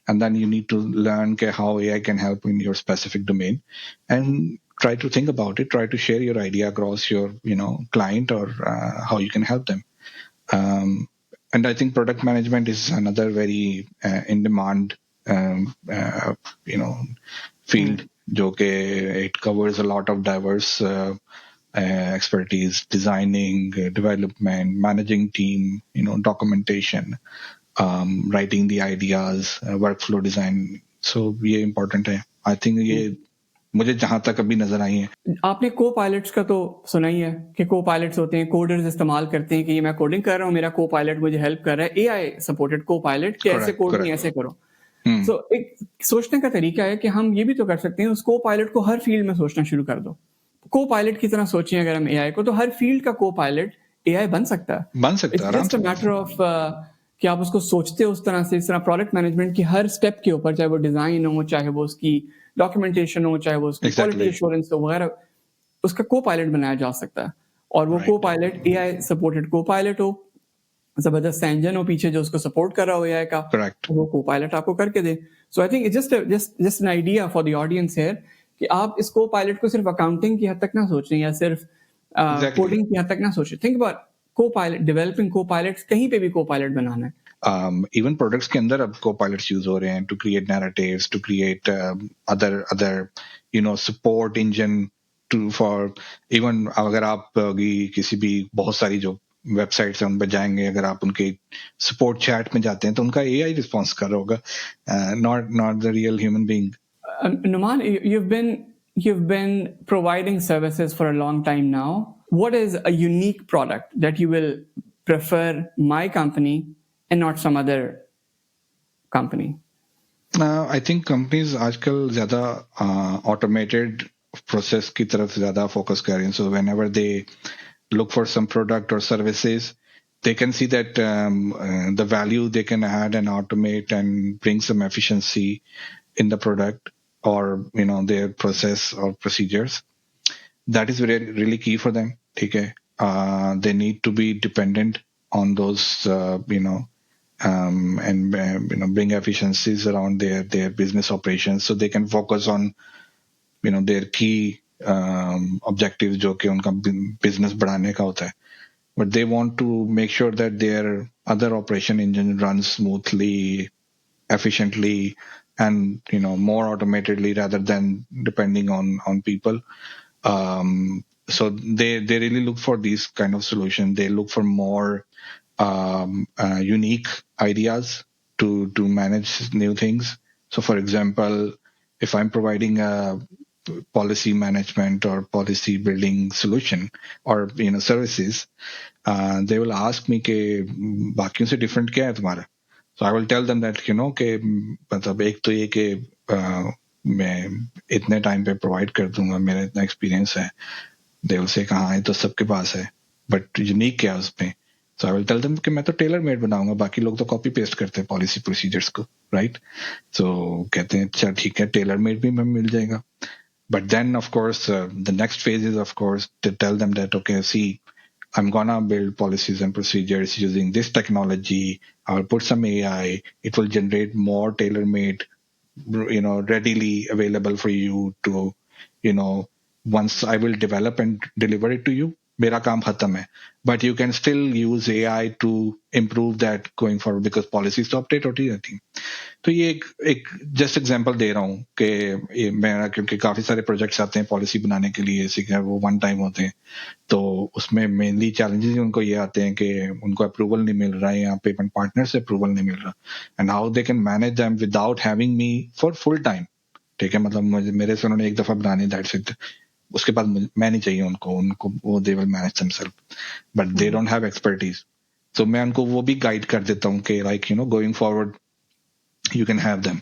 and then you need to learn के how AI can help in your specific domain, and try to think about it, try to share your idea across your client, or how you can help them. And I think product management is another very in demand field, जो कि it covers a lot of diverse expertise, designing, development, managing team, documentation, writing the ideas, workflow design. So ये important है. I think ये मुझे जहां तक अभी नजर आई है. आपने को पायलट्स का तो सुना ही है कि को पायलट्स होते हैं, कोडर्स इस्तेमाल करते हैं कि ये मैं कोडिंग कर रहा हूँ, मेरा को पायलट मुझे हेल्प कर रहा है, एआई सपोर्टेड को पायलट कि ऐसे कोड नहीं, ऐसे करो. सो एक सोचने का तरीका है कि हम ये भी तो कर सकते हैं, उस को पायलट को हर फील्ड में सोचना शुरू कर दो. को पायलट की तरह सोचें अगर हम एआई को, तो हर फील्ड का को पायलट एआई बन सकता है. It's just a matter of कि आप उसको सोचते हो उस तरह से. इस तरह प्रोडक्ट मैनेजमेंट की हर स्टेप के ऊपर, चाहे वो डिजाइन हो, चाहे वो उसकी डॉक्यूमेंटेशन हो, चाहे वो उसकी क्वालिटी एश्योरेंस हो वगैरह, उसका को पायलट बनाया जा सकता है. और वो को पायलट एआई सपोर्टेड को पायलट हो, जबरदस्त इंजन हो पीछे जो उसको सपोर्ट कर रहा हो एआई का, वो को पायलट आपको करके दे. So I think it's just an idea for the audience here कि आप इस को पायलट को सिर्फ अकाउंटिंग की हद तक ना सोचें या सिर्फ कोडिंग की हद तक ना सोचें. थिंक अबाउट को पायलट, डेवलपिंग को पायलट्स, कहीं पे भी को पायलट बनाना है. Even products के अंदर अब co-pilots यूज हो रहे हैं to create narratives, to create other support engine for even अगर आप किसी भी बहुत सारी जो वेबसाइट्स हैं उन पर जाएंगे, अगर आप उनके सपोर्ट चैट में जाते हैं तो उनका एआई रिस्पॉन्स कर रहा होगा, not the real human being. Numan, you've been providing services for a long time now. What is a unique product that you will prefer my company and not some other company? I think companies आजकल ज़्यादा automated process की तरफ ज्यादा focus कर रहे हैं. So whenever they look for some product or services, they can see that the value they can add and automate and bring some efficiency in the product or their process or procedures. That is really, really key for them. Okay, they need to be dependent on those and bring efficiencies around their business operations so they can focus on their key objectives जो कि उनका business बढ़ाने का होता है. But they want to make sure that their other operation engine runs smoothly, efficiently, and more automatedly rather than depending on people. So they really look for these kind of solutions. They look for more unique ideas to manage new things. So for example, if I'm providing a policy management or policy building solution or services, they will ask me कि बाकियों से different क्या है तुम्हारा. So I will tell them that कि मतलब एक तो ये कि मैं इतने टाइम पे प्रोवाइड कर दूंगा, मेरा इतना एक्सपीरियंस है. They will say हाँ ये तो सबके पास है, बट यूनिक क्या है उसमें. So I will tell them कि मैं तो टेलर मेड बनाऊंगा, बाकी लोग तो कॉपी पेस्ट करते हैं पॉलिसी प्रोसीजर्स को, राइट. सो कहते हैं अच्छा ठीक है, टेलर मेड भी हमें मिल जाएगा. But then, of course, the next phase is, of course, to tell them that, okay, see, I'm gonna build policies and procedures using this technology. I will put some AI. It will generate more tailor-made, readily available for you to, once I will develop and deliver it to you, मेरा काम खत्म है. But you can still use AI to improve that going forward because policies तो update होती रहती हैं. तो ये एक जस्ट एग्जांपल दे रहा हूँ कि ये मेरा, क्योंकि काफी सारे प्रोजेक्ट्स आते हैं पॉलिसी बनाने के लिए, वो वन टाइम होते हैं. तो उसमें मेनली चैलेंजेस उनको ये आते हैं कि उनको अप्रूवल नहीं मिल रहा है या पेमेंट पार्टनर से अप्रूवल नहीं मिल रहा, and how they can manage them without having me for full time. ठीक है, मतलब मेरे से उन्होंने एक दफा बनानी, दैट्स इट. उसके बाद मैं नहीं चाहिए उनको वो they will manage themselves, but they don't have expertise. So मैं उनको वो भी गाइड कर देता हूँ कि like going forward you can have them.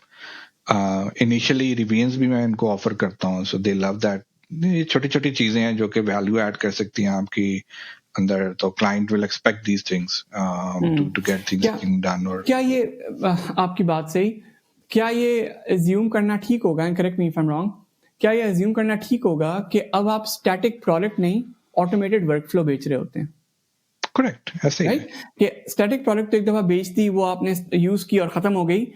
Initially revisions भी मैं इनको ऑफर करता हूँ, सो दे लव दैट. ये छोटी छोटी चीजें हैं जो कि वैल्यू ऐड कर सकती हैं आपकी अंदर. तो client will expect these things to get things done. और क्या ये आपकी बात सही, क्या ये एज्यूम करना ठीक होगा, correct me if I am wrong, क्या ये एज्यूम करना ठीक होगा कि अब आप स्टैटिक प्रोडक्ट नहीं ऑटोमेटेड वर्कफ्लो बेच रहे होते हैं? करेक्ट, ऐसे ही राइट, कि स्टैटिक प्रोडक्ट तो एक दफा बेच दी, वो आपने यूज की और खत्म हो गई.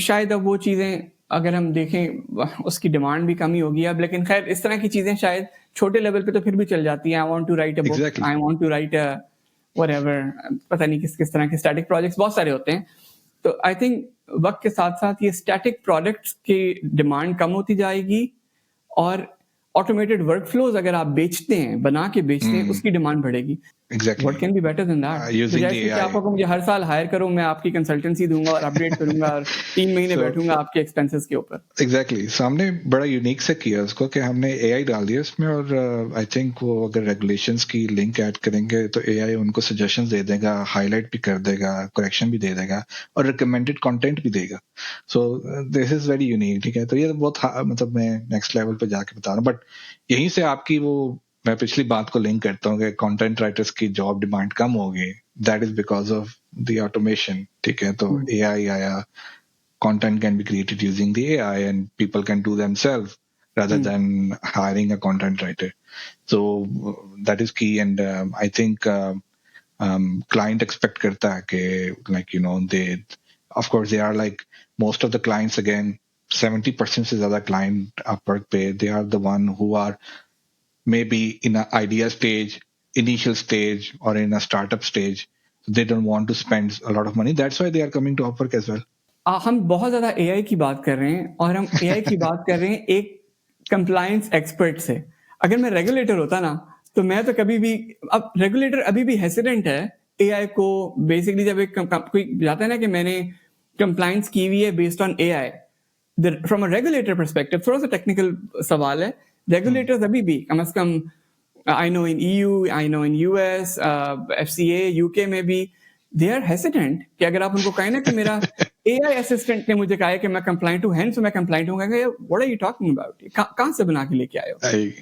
शायद अब वो चीजें अगर हम देखें उसकी डिमांड भी कमी होगी अब, लेकिन खैर इस तरह की चीजें शायद छोटे लेवल पे तो फिर भी चल जाती हैं. I want to write a book, I want to write a whatever, पता नहीं किस तरह के स्टैटिक प्रोजेक्ट्स बहुत सारे होते हैं. तो आई थिंक वक्त के साथ साथ ये स्टैटिक प्रोडक्ट्स की डिमांड कम होती जाएगी और ऑटोमेटेड वर्कफ्लोज अगर आप बेचते हैं, बना के बेचते हैं, उसकी डिमांड बढ़ेगी. Exactly. What can be better than that? Using the AI. आप मुझे हर साल हायर करो, मैं आपकी कंसल्टेंसी दूंगा और अपडेट करूंगा और 3 महीने बैठूंगा आपके एक्सपेंसेस के ऊपर. Exactly. So हमने बड़ा यूनिक से किया उसको कि हमने AI डाल दिया इसमें, और आई थिंक वो अगर रेगुलेशंस की लिंक ऐड करेंगे तो AI उनको सजेशंस दे देगा, हाईलाइट भी कर देगा, करेक्शन भी दे देगा और रिकमेंडेड कंटेंट भी देगा. So this is very unique. ठीक है, तो ये बहुत मतलब मैं नेक्स्ट लेवल पे जाके बता रहा हूँ. बट यहीं से आपकी वो, मैं पिछली बात को लिंक करता हूँ कि कंटेंट राइटर्स की जॉब डिमांड कम हो गई. That is because of the automation. ठीक है, तो AI आया, content can be created using the AI and people can do themselves rather than hiring a content writer. So that is key. And I think client expect karta hai ke, like, they, of course, they are like most of the clients, again, 70% से ज़्यादा client Upwork पे, they are the one who are maybe in an idea stage, initial stage, or in a startup stage. They don't want to spend a lot of money. That's why they are coming to Upwork as well. हम बहुत ज्यादा AI की बात कर रहे हैं और हम AI की बात कर रहे हैं एक कंप्लायंस एक्सपर्ट से. अगर मैं रेगुलेटर होता ना तो मैं तो कभी भी, अब रेगुलेटर अभी भी हेसिडेंट है AI को बेसिकली, जब एक कोई जाता है ना कि मैंने कंप्लायंस की हुई है based on AI, from a regulator perspective, थोड़ा सा टेक्निकल सवाल है. रेगुलेटर्स अभी भी कम से कम, I know in EU, I know in US, FCA UK में भी, दे आर हेसिडेंट कि अगर आप उनको कहें ना कि मेरा AI असिस्टेंट ने मुझे कहा है कि मैं कंप्लाइंट हूँ, हैंस मैं कंप्लाइंट हूँ। What are you talking about? कहाँ से बना के लेके आए हो? I,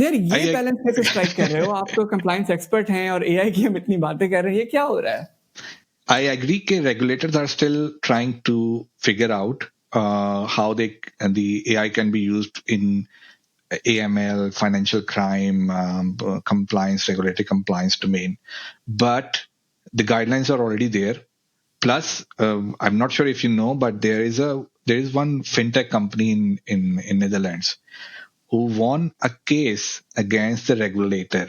यार ये I, बैलेंस कैसे स्ट्राइक कर रहे हो? आप तो कंप्लाइंस एक्सपर्ट हैं और AI की हम इतनी बातें कर रहे हैं, ये क्या हो रहा है? I agree that regulators are still trying to figure out how the AI can be used in AML, financial crime, compliance, regulatory compliance domain. But the guidelines are already there. Plus, I'm not sure if you know, but there is one fintech company in Netherlands who won a case against the regulator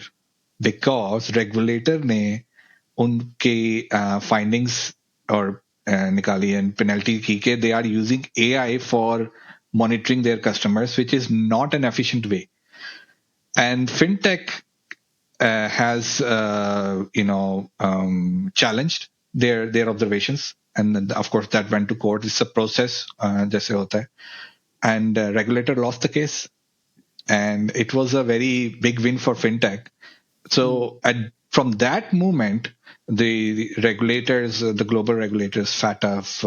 because regulator ने उनके findings और निकाली and penalty की के they are using AI for monitoring their customers, which is not an efficient way. And fintech has challenged their observations, and then, of course that went to court. It's a process, जैसे होता है. And regulator lost the case, and it was a very big win for fintech. So from that moment, the regulators, the global regulators, FATF,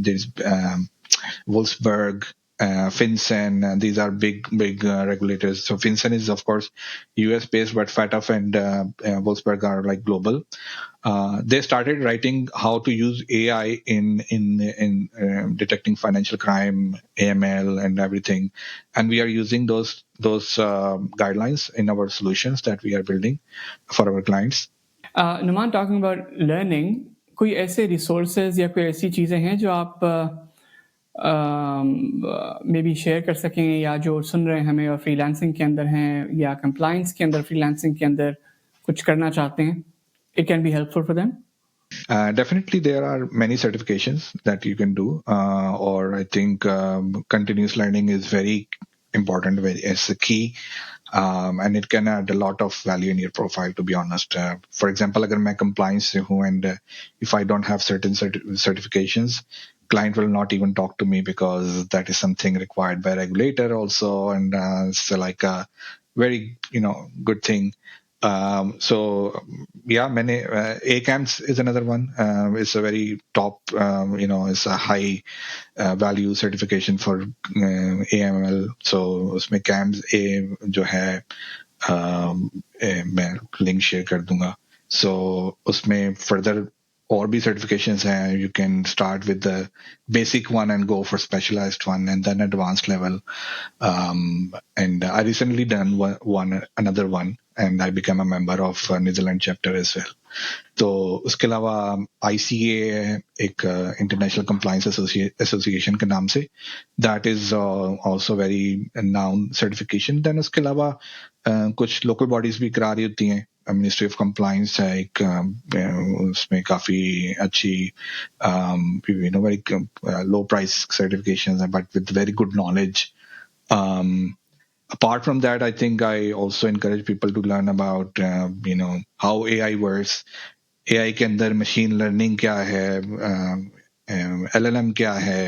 there's Wolfsburg, FinCEN, and these are big regulators. So FinCEN is of course US based, but FATF and Wolfsburg are like global. They started writing how to use AI in detecting financial crime, AML, and everything, and we are using those guidelines in our solutions that we are building for our clients. Numan, talking about learning, कोई ऐसे resources या कोई ऐसी चीज़ें हैं जो आप may be share कर सकें, या जो सुन रहे हैं हमें और फ्रीलांसिंग के अंदर हैं या कंप्लाइंस के अंदर, फ्रीलांसिंग के अंदर कुछ करना चाहते हैं? It can be helpful for them. Definitely, there are many certifications that you can do, or I think continuous learning is very important. It's the key, and it can add a lot of value in your profile. To be honest, for example, अगर मैं compliance से हूँ and if I don't have certain certifications, client will not even talk to me because that is something required by regulator also, and it's like a very good thing. So yeah, many ACAMS is another one. It's a very top, it's a high value certification for AML. So उसमें CAMS A जो है मैं link share कर दूंगा. So उसमें further और भी certifications हैं. You can start with the basic one and go for specialized one and then advanced level. And I recently done another one, and I became a member of Netherlands chapter as well. तो उसके अलावा ICA एक international compliance association के नाम से, that is also very known certification. देन उसके अलावा कुछ लोकल बॉडीज भी करा रही होती हैं. मिनिस्ट्री ऑफ कंप्लायंस है एक, उसमें काफी अच्छी वेरी लो प्राइस सर्टिफिकेशंस हैं, but with very good knowledge. Apart from that, I think I also encourage people to learn about, how AI works. AI के अंदर machine learning क्या है, LLM क्या है,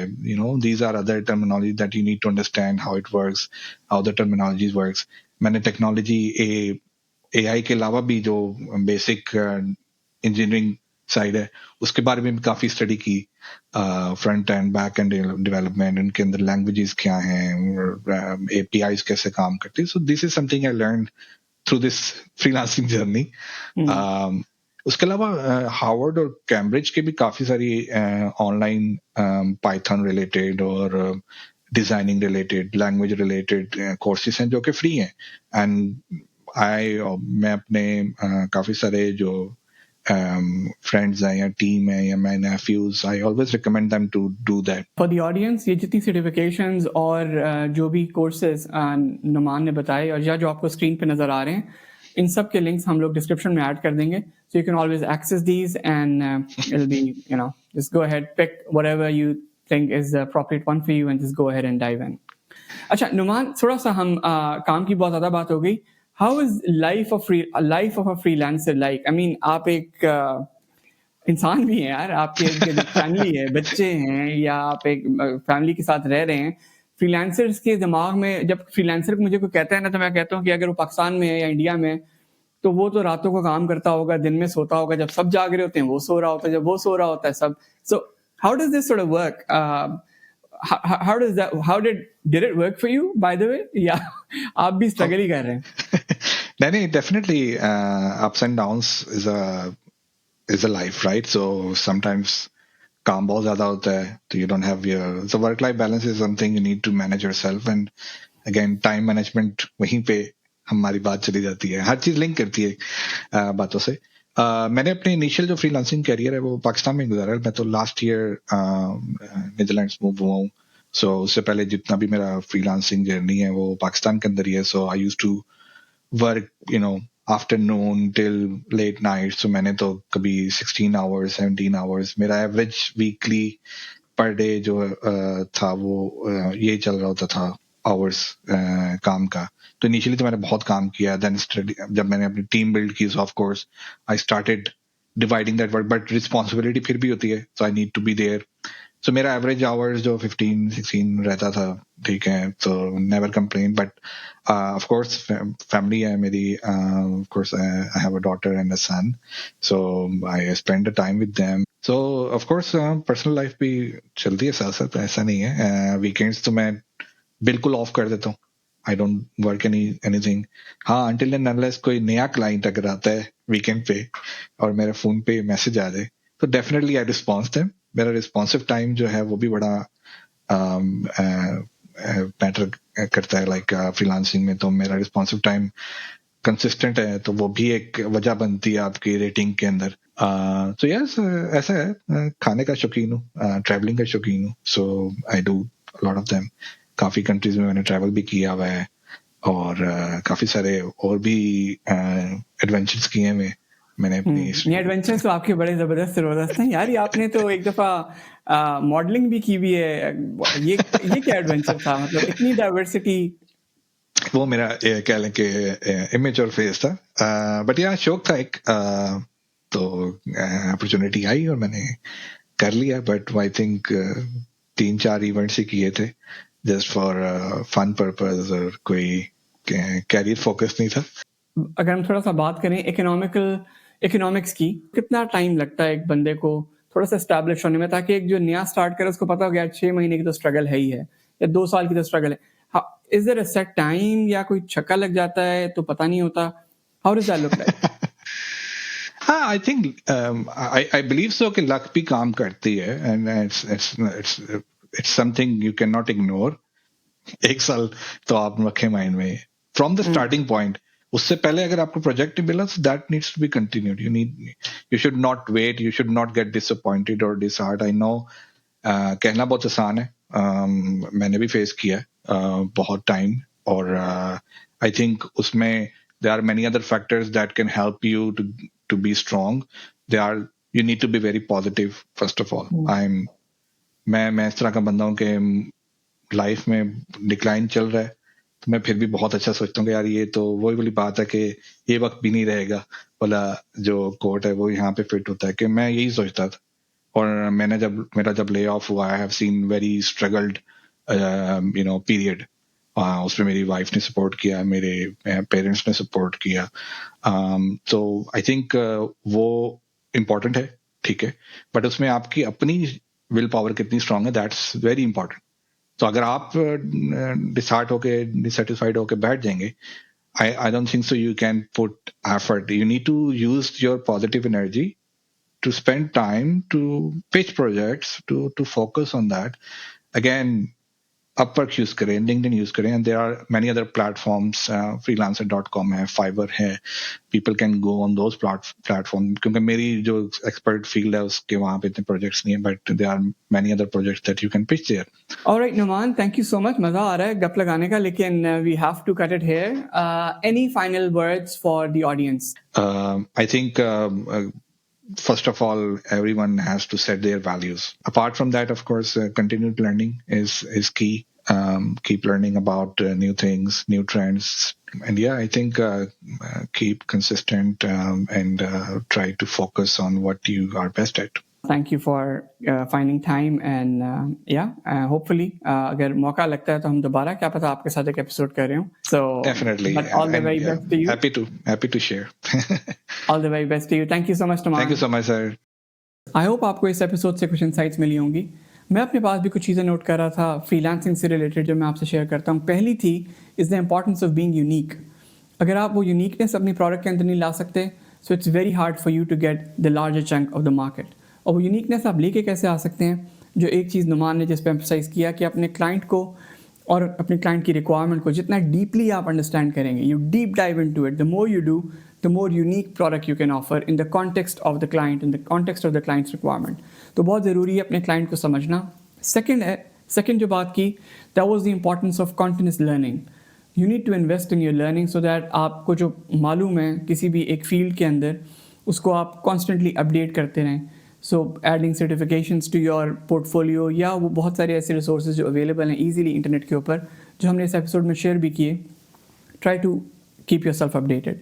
these are other terminology that you need to understand how it works, how the terminologies works. मैंने technology AI के अलावा भी जो basic engineering साइड है उसके बारे में भी काफी स्टडी की, front end back and development, उनके अंदर लैंग्वेजेस क्या हैं, एपीआईज कैसे काम करती है. So this is something I learn through this freelancing journey. उसके अलावा हार्वर्ड और कैम्ब्रिज के भी काफी सारी ऑनलाइन पाइथन रिलेटेड और designing related, language related courses हैं जो कि फ्री हैं. एंड मैं अपने काफी सारे जो friends हैं या टीम है या my nephews, I always recommend them to do that. For the audience, ये जितनी सर्टिफिकेशंस और जो भी कोर्सेज नुमान ने बताए और या जो आपको स्क्रीन पे नज़र आ रहे हैं, इन सब के लिंक्स हम लोग डिस्क्रिप्शन में ऐड कर देंगे. So you can always access these and it'll be, just go ahead, pick whatever you think is the appropriate one for you and just go ahead and dive in. अच्छा नुमान, थोड़ा सा हम काम की बहुत ज़्यादा बात हो गई. How is life of a freelancer like? I mean, आप एक इंसान भी हैं यार, आपके फैमिली है, बच्चे हैं, या आप एक फैमिली के साथ रह रहे हैं. फ्रीलांसर्स के दिमाग में, जब फ्रीलांसर मुझे कोई कहता है ना, तो मैं कहता हूँ कि अगर वो पाकिस्तान में है या इंडिया में, तो वो तो रातों को काम करता होगा, दिन में सोता होगा. जब सब जाग रहे होते हैं वो सो रहा होता है, जब वो सो रहा होता है सब. सो How does this sort of work? How did it work for you, by the way? Yeah, आप भी struggle ही कर रहे हैं. नहीं, definitely ups and downs is a life, right? So sometimes काम बहुत ज्यादा होता है, तो you don't have so work life balance is something you need to manage yourself, and again time management वहीं पे हमारी बात चली जाती है. हर चीज लिंक करती है बातों से. मैंने अपने इनिशियल जो फ्रीलांसिंग कैरियर है वो पाकिस्तान में गुजारा है. मैं तो लास्ट ईयर नीदरलैंड्स मूव हुआ हूँ. सो उससे पहले जितना भी मेरा फ्रीलांसिंग जर्नी है वो पाकिस्तान के अंदर ही है. So I used to work afternoon till late night. So मैंने तो कभी 16 आवर्स 17 आवर्स, मेरा एवरेज वीकली पर डे जो था वो ये चल रहा होता था आवर्स काम का. तो इनिशियली तो मैंने बहुत काम किया. देन जब मैंने अपनी टीम बिल्ड की, of course I started dividing that work, but responsibility फिर भी होती है. So I need to be there. So मेरा एवरेज आवर्स जो 15-16 रहता था, ठीक है, तो never complain. But of course family है मेरी. Of course I have a daughter and a son, so I spend the time with them. So of course personal life भी चलती है साथ साथ, ऐसा नहीं है. वीकेंड्स तो मैं बिल्कुल ऑफ कर देता हूँ. I don't work anything. हाँ, अनटिल एंड अनलेस कोई नया क्लाइंट अगर आता है वीकेंड पे और मेरे फोन पे मैसेज आ जाए, तो डेफिनेटली आई रिस्पॉन्स देम. मेरा रिस्पॉन्सिव टाइम जो है वो भी बड़ा मैटर करता है. लाइक फ्रीलांसिंग में तो मेरा रिस्पॉन्सिव टाइम कंसिस्टेंट है, तो वो भी एक वजह बनती है आपकी रेटिंग के अंदर. तो यस, ऐसा है. खाने का शौकीन हूँ, ट्रैवलिंग का शौकीन हूँ. So I do lot of them. काफी कंट्रीज में मैंने ट्रैवल भी किया हुआ है, और काफी सारे और भी एडवेंचर्स किए हैं मैंने अपनी. ये एडवेंचर्स तो आपके बड़े जबरदस्त हैं यार. ये आपने तो एक दफा मॉडलिंग भी की हुई है. ये क्या एडवेंचर था, मतलब इतनी डाइवर्सिटी. वो मेरा कह लें कि इमेच्योर फेज था, बट यार शौक था एक. तो अपॉर्चुनिटी आई और मैंने कर लिया. बट आई थिंक 3-4 इवेंट्स ही किए थे, जस्ट फॉर फन पर्पस, और कोई कैरियर फोकस नहीं था. अगर हम थोड़ा सा बात करें इकोनॉमिक्स की, कितना टाइम लगता है एक बंदे को थोड़ा सा एस्टैब्लिश होने में, ताकि एक जो नया स्टार्ट करे उसको पता हो गया 6 महीने की तो स्ट्रगल है ही है, या 2 साल की तो स्ट्रगल है. Is there a set time, या कोई छक्का लग जाता है तो पता नहीं होता? How does that look like? हाँ, I think I believe so कि लक भी काम करती है, and it's something you can not ignore. 1 साल तो आप रखें माइंड में फ्रॉम द स्टार्टिंग पॉइंट. उससे पहले अगर आपको प्रोजेक्ट मिला, that needs to be continued. You should not wait, you should not get disappointed और डिसहार्ट. आई नो कहना बहुत आसान है, मैंने भी फेस किया है बहुत टाइम. और आई थिंक उसमें there are many other factors that can help you to be strong. You need to be very positive first of all. मैं इस तरह का बंदा हूँ कि लाइफ में डिक्लाइन चल रहा है तो मैं फिर भी बहुत अच्छा सोचता हूँ कि यार ये तो वही वाली बात है कि ये वक्त भी नहीं रहेगा वाला जो कोट है वो यहाँ पे फिट होता है, कि मैं यही सोचता था. और मेरा जब ले ऑफ हुआ, I have seen very struggled period. उसमें मेरी वाइफ ने सपोर्ट किया, मेरे पेरेंट्स ने सपोर्ट किया. तो आई थिंक वो इम्पोर्टेंट है, ठीक है, बट उसमें आपकी अपनी विल पावर कितनी स्ट्रांग है, दैट्स वेरी इंपॉर्टेंट. तो अगर आप डिसहार्ट होके डिससेटिस्फाइड होके बैठ जाएंगे, I don't think so you can put effort. You need to use your positive energy to spend time to pitch projects, to focus on that. Again, Upwork use करें, LinkedIn use करें, and there are many other platforms. Freelancer.com है, Fiverr है. People can go on those platforms. क्योंकि मेरी जो expert field है उसके वहाँ पे इतने projects नहीं है, but there are many other projects that you can pitch there. Alright, Numan, thank you so much. मजा आ रहा है गप लगाने का, लेकिन we have to cut it here. Any final words for the audience? I think first of all, everyone has to set their values. Apart from that, of course, continued learning is key. Keep learning about new things, new trends. And yeah, I think keep consistent and try to focus on what you are best at. Thank you for finding time, and hopefully अगर मौका लगता है तो हम दोबारा, क्या पता आपके साथ एक एपिसोड कर रहे हो. So definitely, but all the very best to you. Happy to share. All the very best to you. Thank you so much, Numan. Thank you so much, sir. I hope आपको इस episode से कुछ insights मिली होंगी। मैं अपने पास भी कुछ चीज़ें नोट कर रहा था फ्रीलांसिंग से रिलेटेड जो मैं आपसे शेयर करता हूँ। पहली थी is the importance of being unique. अगर आप वो यूनिकनेस अपनी प्रोडक्ट के अंदर नहीं ला सकते, so it's very hard for you to get the larger chunk of the market. और वो यूनिकनेस आप लेके कैसे आ सकते हैं, जो एक चीज़ नुमान ने जिस पर एम्फसाइज़ किया कि अपने क्लाइंट को और अपने क्लाइंट की रिक्वायरमेंट को जितना डीपली आप अंडरस्टैंड करेंगे, you deep dive into it, the more you do, the more unique product you can offer in the context of the client, in the context of the client's requirement. तो बहुत ज़रूरी है अपने client को समझना। Second जो बात की, that was the importance of continuous learning. You need to invest in your learning so that आपको जो मालूम है किसी भी एक फील्ड के अंदर, उसको आप constantly update करते रहें। So adding certifications to your portfolio, या वो बहुत सारे ऐसे resources जो available हैं easily इंटरनेट के ऊपर, जो हमने इस एपिसोड में शेयर भी किए। Try to keep yourself updated.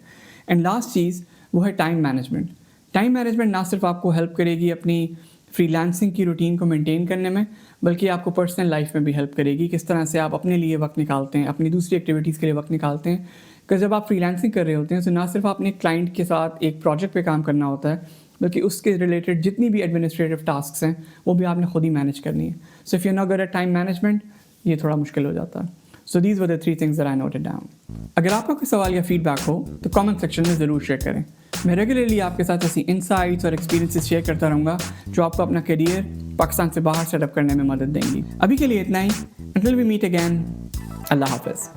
And last चीज़ वो है टाइम मैनेजमेंट। टाइम मैनेजमेंट ना सिर्फ आपको हेल्प करेगी अपनी फ्रीलांसिंग की रूटीन को मेंटेन करने में, बल्कि आपको पर्सनल लाइफ में भी हेल्प करेगी। किस तरह से आप अपने लिए वक्त निकालते हैं, अपनी दूसरी एक्टिविटीज़ के लिए वक्त निकालते हैं। because जब आप फ्रीलांसिंग कर रहे होते हैं तो ना सिर्फ आपने क्लाइंट के साथ एक प्रोजेक्ट पे काम करना होता है, बल्कि उसके रिलेटेड जितनी भी एडमिनिस्ट्रेटिव टास्क हैं वो भी आपने खुद ही मैनेज करनी है। So if you not good at time management, ये थोड़ा मुश्किल हो जाता है। So these were the 3 things that I noted down. अगर आपका कोई सवाल या फीडबैक हो तो कमेंट सेक्शन में ज़रूर शेयर करें। मैं रेगुलरली आपके साथ ऐसी इंसाइट्स और एक्सपीरियंसेस शेयर करता रहूँगा जो आपको अपना करियर पाकिस्तान से बाहर सेटअप करने में मदद देंगी। अभी के लिए इतना ही। Until we meet again, अल्लाह हाफ़िज़।